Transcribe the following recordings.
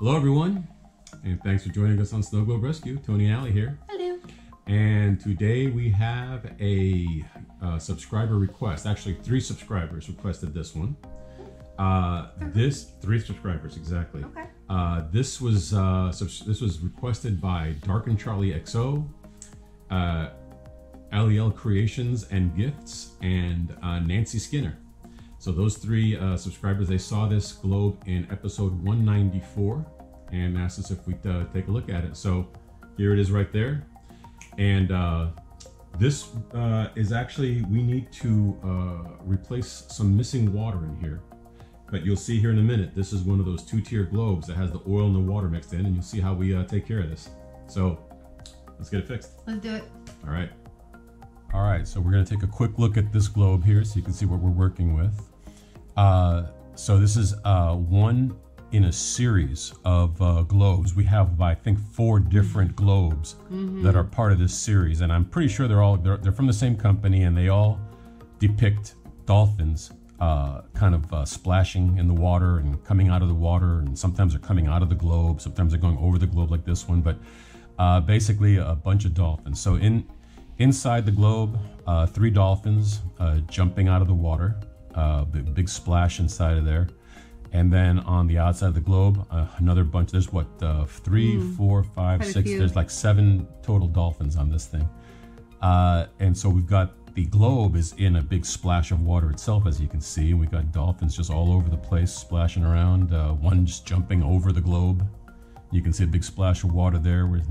Hello everyone, and thanks for joining us on Snow Globe Rescue. Tony and Allie here. Hello. And today we have a subscriber request. Actually, 3 subscribers requested this one. 3 subscribers exactly. Okay. This was requested by Dark and Charlie XO, LEL Creations and Gifts, and Nancy Skinner. So those 3 subscribers, they saw this globe in episode 194 and asked us if we'd take a look at it. So here it is right there. And this is actually, we need to replace some missing water in here. But you'll see here in a minute, this is one of those 2-tiered globes that has the oil and the water mixed in, and you'll see how we take care of this. So let's get it fixed. Let's do it. All right. All right, so we're gonna take a quick look at this globe here so you can see what we're working with. So this is one in a series of globes. We have, I think, 4 different globes that are part of this series, and I'm pretty sure they're from the same company, and they all depict dolphins kind of splashing in the water and coming out of the water, and sometimes they're coming out of the globe, sometimes they're going over the globe like this one, but basically a bunch of dolphins. So inside the globe, 3 dolphins jumping out of the water, big splash inside of there. And then on the outside of the globe, another bunch. There's what, 3, 4, 5, 6. There's like 7 total dolphins on this thing. And so we've got the globe is in a big splash of water itself, as you can see. We've got dolphins just all over the place, splashing around. One just jumping over the globe. You can see a big splash of water there. We've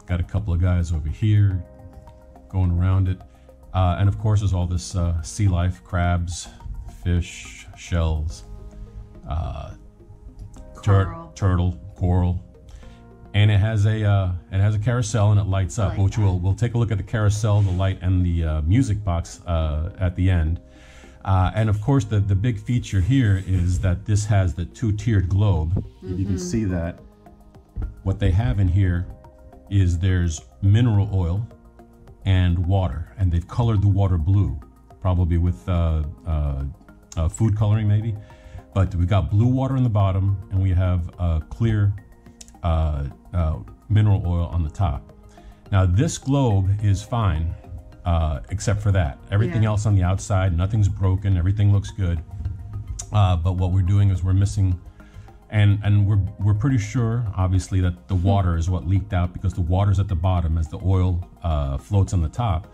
got a couple of guys over here going around it. And of course, there's all this sea life, crabs, fish, shells, turtle, coral, and it has a carousel, and it lights up, which we'll take a look at the carousel, the light, and the music box at the end. And of course, the big feature here is that this has the 2-tiered globe. If you can see that, what they have in here is there's mineral oil and water, and they've colored the water blue, probably with food coloring maybe. But we've got blue water on the bottom, and we have clear mineral oil on the top. Now this globe is fine, except for that. Everything else on the outside, nothing's broken, everything looks good. But what we're doing is we're missing, and we're pretty sure, obviously, that the water is what leaked out, because the water's at the bottom as the oil floats on the top.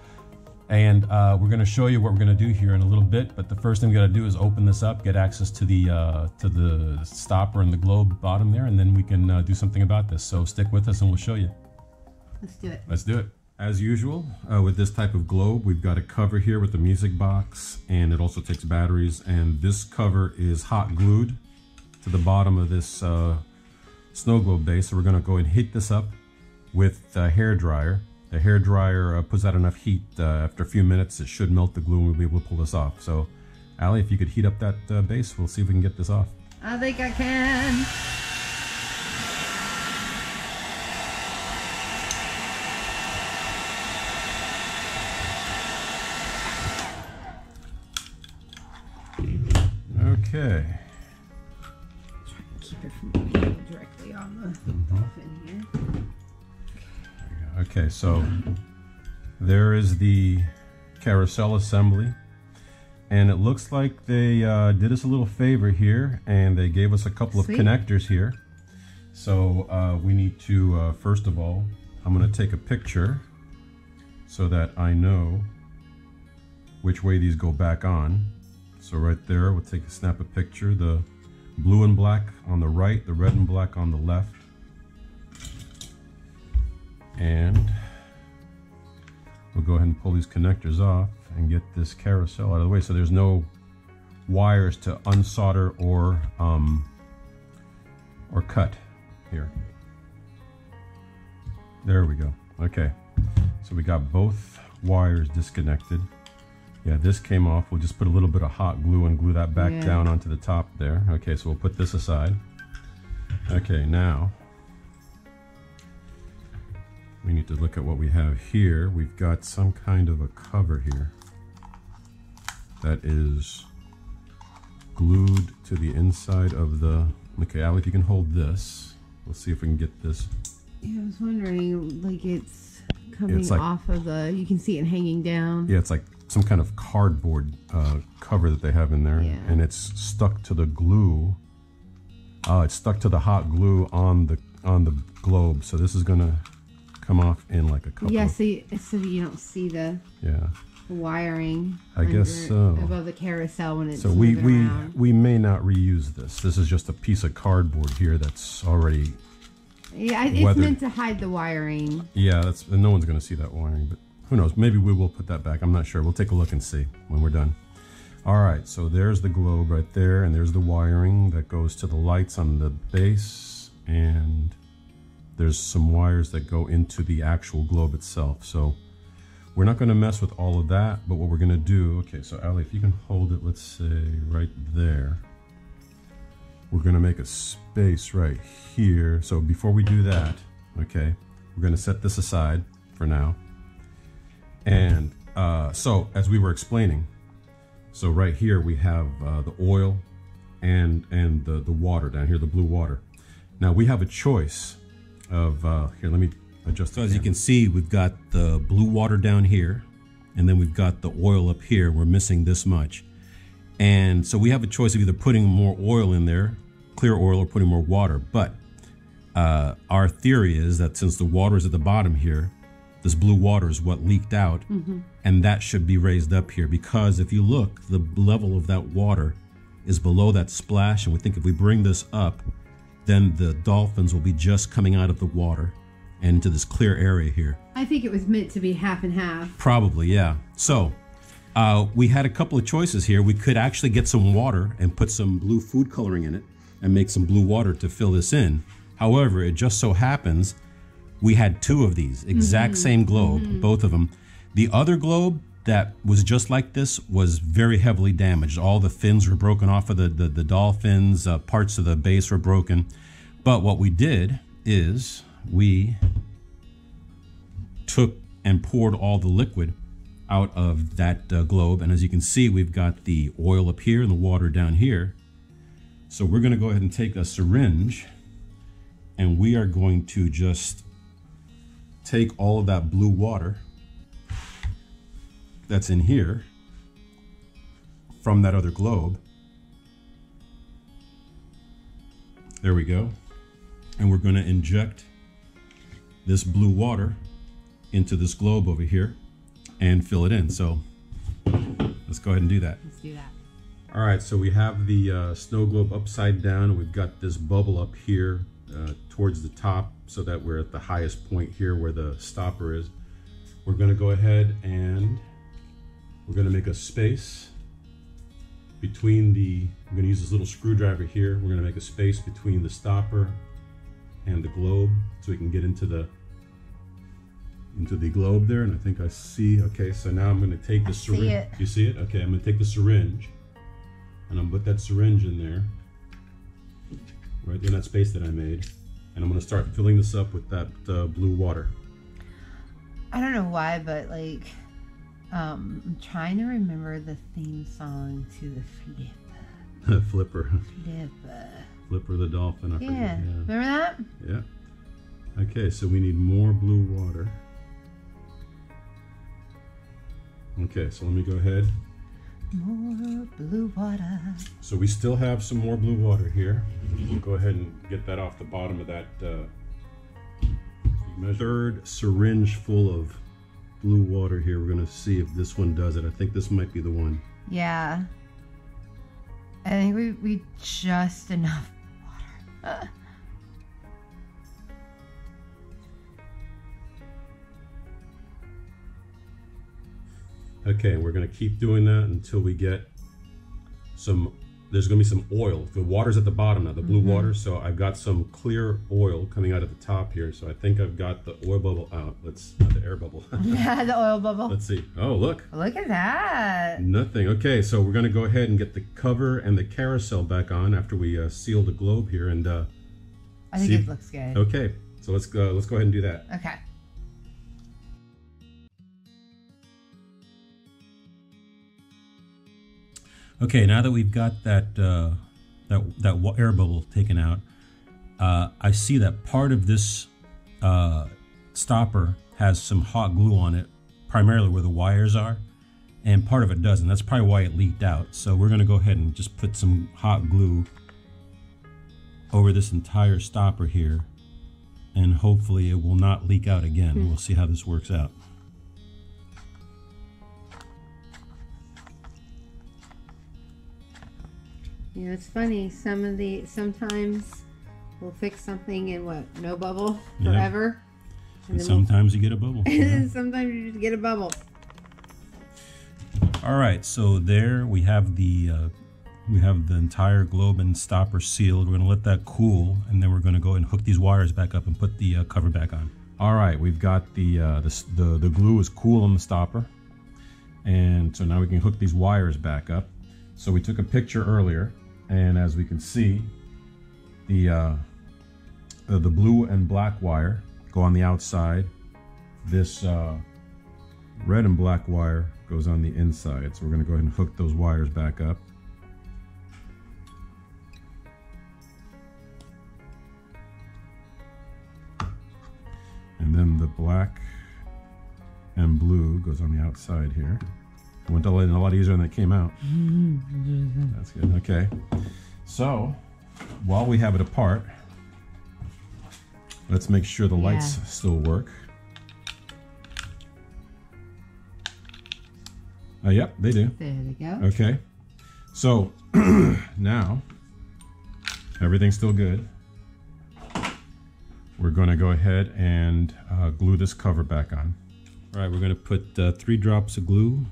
And we're going to show you what we're going to do here in a little bit. But the first thing we got to do is open this up, get access to the stopper and the globe bottom there, and then we can do something about this. So stick with us and we'll show you. Let's do it. Let's do it. As usual, with this type of globe, we've got a cover here with the music box, and it also takes batteries. And this cover is hot glued to the bottom of this snow globe base. So we're going to go and heat this up with a hair dryer. The hair dryer puts out enough heat. After a few minutes, it should melt the glue, and we'll be able to pull this off. So, Allie, if you could heat up that base, we'll see if we can get this off. I think I can. Okay. Try to keep it from being directly on the dolphin here. Okay, so there is the carousel assembly, and it looks like they did us a little favor here, and they gave us a couple of connectors here. So we need to, first of all, I'm going to take a picture so that I know which way these go back on. So right there, we'll snap a picture, the blue and black on the right, the red and black on the left. And we'll go ahead and pull these connectors off and get this carousel out of the way, so there's no wires to unsolder or cut here. There we go. Okay, so we got both wires disconnected. Yeah, this came off. We'll just put a little bit of hot glue and glue that back down onto the top there. Okay, so we'll put this aside. Okay, now we need to look at what we have here. We've got some kind of a cover here that is glued to the inside of the Okay, Allie, if you can hold this, we'll see if we can get this. Yeah, I was wondering, like it's coming like, off of the, you can see it hanging down. Yeah, it's like some kind of cardboard cover that they have in there, yeah. and it's stuck to the glue. It's stuck to the hot glue on the globe, so this is gonna come off in like a couple. Yeah, so you don't see the wiring. I guess so. Above the carousel when it's so moving around. we may not reuse this. This is just a piece of cardboard here that's already. Yeah, it's weathered. meant to hide the wiring. Yeah, no one's gonna see that wiring, but who knows? Maybe we will put that back. I'm not sure. We'll take a look and see when we're done. All right, so there's the globe right there, and there's the wiring that goes to the lights on the base, and there's some wires that go into the actual globe itself. So we're not going to mess with all of that, but what we're going to do, okay, so Allie, if you can hold it, let's say right there. We're going to make a space right here. So before we do that, okay, we're going to set this aside for now. And so as we were explaining, so right here we have the oil and the water down here, the blue water. Now we have a choice of, here, let me adjust. So as you can see, we've got the blue water down here, and then we've got the oil up here. We're missing this much. And so we have a choice of either putting more oil in there, clear oil, or putting more water. But our theory is that since the water is at the bottom here, this blue water is what leaked out, and that should be raised up here, because if you look, the level of that water is below that splash, and we think if we bring this up, then the dolphins will be just coming out of the water and into this clear area here. I think it was meant to be half and half. Probably, yeah. So we had a couple of choices here. We could actually get some water and put some blue food coloring in it and make some blue water to fill this in. However, it just so happens we had two of these, exact same globe, both of them. The other globe that was just like this was very heavily damaged. All the fins were broken off of the dolphins, parts of the base were broken. But what we did is we took and poured all the liquid out of that globe. And as you can see, we've got the oil up here and the water down here. So we're gonna go ahead and take a syringe, and we are going to just take all of that blue water that's in here from that other globe. There we go. And we're going to inject this blue water into this globe over here and fill it in. So let's go ahead and do that. Let's do that. All right, so we have the snow globe upside down. We've got this bubble up here towards the top, so that we're at the highest point here where the stopper is. We're going to go ahead and we're going to make a space between I'm going to use this little screwdriver here. We're going to make a space between the stopper and the globe so we can get into the globe there. And I think I see, okay, so now I'm going to take the syringe. You see it? Okay, I'm going to take the syringe and I'm going to put that syringe in there, right in that space that I made. And I'm going to start filling this up with that blue water. I don't know why, but like, I'm trying to remember the theme song to the Flip. Flipper. Flipper the dolphin. I forget. Yeah. Remember that? Yeah. Okay, so we need more blue water. Okay, so let me go ahead. More blue water. So we still have some more blue water here. We'll go ahead and get that off the bottom of that third syringe full of blue water here. We're going to see if this one does it. I think this might be the one. Yeah. I think we just enough water. Okay, we're going to keep doing that until we get some, there's going to be some oil. The water's at the bottom now, the blue water. So I've got some clear oil coming out of the top here. So I think I've got the oil bubble out. Not the air bubble. Yeah, the oil bubble. Let's see. Oh, look. Look at that. Nothing. Okay, so we're going to go ahead and get the cover and the carousel back on after we seal the globe here. And I think it looks good. Okay, so let's go ahead and do that. Okay. Okay, now that we've got that that air bubble taken out, I see that part of this stopper has some hot glue on it, primarily where the wires are, and part of it doesn't. That's probably why it leaked out. So we're gonna go ahead and just put some hot glue over this entire stopper here, and hopefully it will not leak out again. We'll see how this works out. Yeah, it's funny. Sometimes we'll fix something in no bubble forever. Yeah. And sometimes you get a bubble. And sometimes you just get a bubble. All right, so there we have the entire globe and stopper sealed. We're gonna let that cool, and then we're gonna go and hook these wires back up and put the cover back on. All right, we've got the glue is cool on the stopper, and so now we can hook these wires back up. So we took a picture earlier, and as we can see, the blue and black wire go on the outside. This red and black wire goes on the inside. So we're going to go ahead and hook those wires back up. And then the black and blue goes on the outside here. It went a lot easier than it came out. That's good. Okay. So while we have it apart, let's make sure the lights still work. Yep, they do. There they go. Okay. So now everything's still good. We're going to go ahead and glue this cover back on. All right, we're going to put 3 drops of glue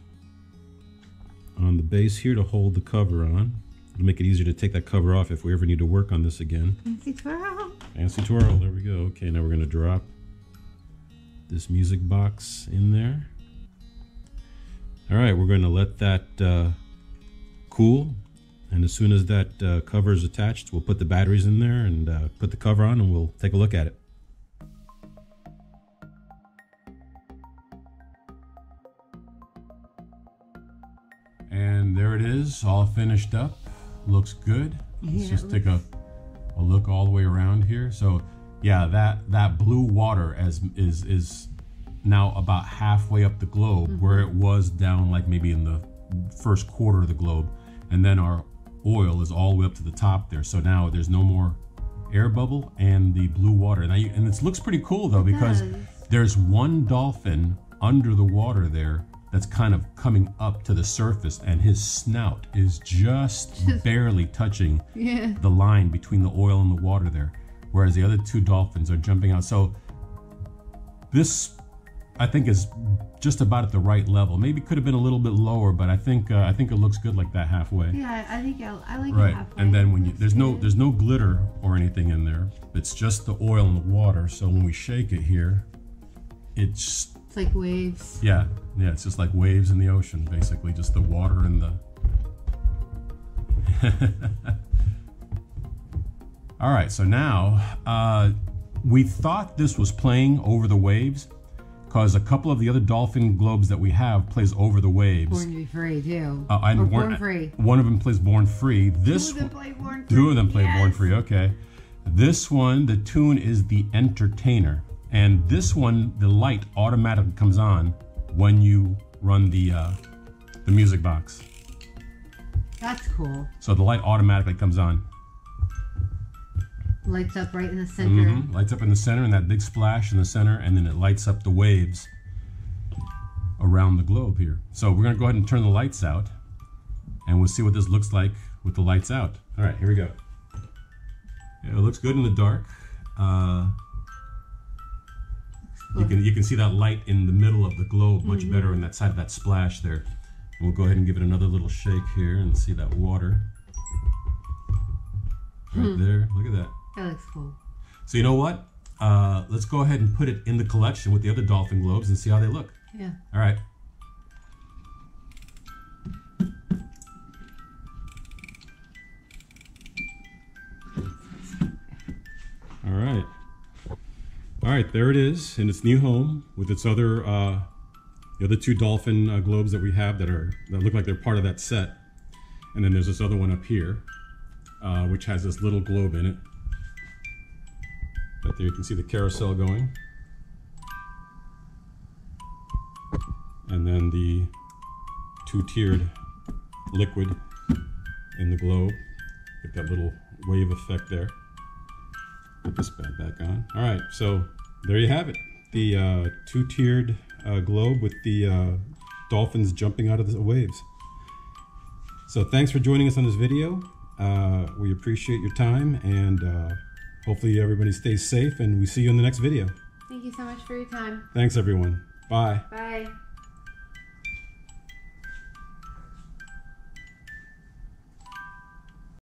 on the base here to hold the cover on. It'll make it easier to take that cover off if we ever need to work on this again. Fancy twirl. Fancy twirl, there we go. Okay, now we're going to drop this music box in there. All right, we're going to let that cool, and as soon as that cover is attached, we'll put the batteries in there and put the cover on, and we'll take a look at it. And there it is, all finished up. Looks good. Let's just take a look all the way around here. So yeah, that blue water is now about halfway up the globe, where it was down like maybe in the first quarter of the globe, and then our oil is all the way up to the top there. So now there's no more air bubble and the blue water. Now and it looks pretty cool though, because there's one dolphin under the water there that's kind of coming up to the surface, and his snout is just barely touching the line between the oil and the water there, whereas the other 2 dolphins are jumping out. So this, I think, is just about at the right level. Maybe could have been a little bit lower, but I think it looks good like that halfway. Yeah, I think I like it halfway. And then when there's no glitter or anything in there. It's just the oil and the water. So when we shake it here, it's like waves. Yeah, it's just like waves in the ocean, basically, just the water and the... All right, so now we thought this was playing over the waves, because a couple of the other dolphin globes that we have plays over the waves. Born to be Free too. Born Free. One of them plays Born Free. This 2 of them play Born Free. 2 of them play Born Free. Okay. This one, the tune is The Entertainer. And this one, the light automatically comes on when you run the music box. That's cool. So the light automatically comes on. Lights up right in the center. Lights up in the center, and that big splash in the center, and then it lights up the waves around the globe here. So we're going to go ahead and turn the lights out, and we'll see what this looks like with the lights out. All right, here we go. Yeah, it looks good in the dark. You can see that light in the middle of the globe much better in that side of that splash there. And we'll go ahead and give it another little shake here and see that water right there. Look at that. That looks cool. So you know what? Let's go ahead and put it in the collection with the other dolphin globes and see how they look. Yeah. All right. All right. All right, there it is in its new home with its other, the other 2 dolphin globes that we have that look like they're part of that set. And then there's this other one up here. which has this little globe in it. Right there you can see the carousel going. And then the two-tiered liquid in the globe. Get that little wave effect there. Put this back on. All right, so there you have it. The two-tiered globe with the dolphins jumping out of the waves. So thanks for joining us on this video. We appreciate your time, and hopefully everybody stays safe, and we see you in the next video. Thank you so much for your time. Thanks, everyone. Bye. Bye.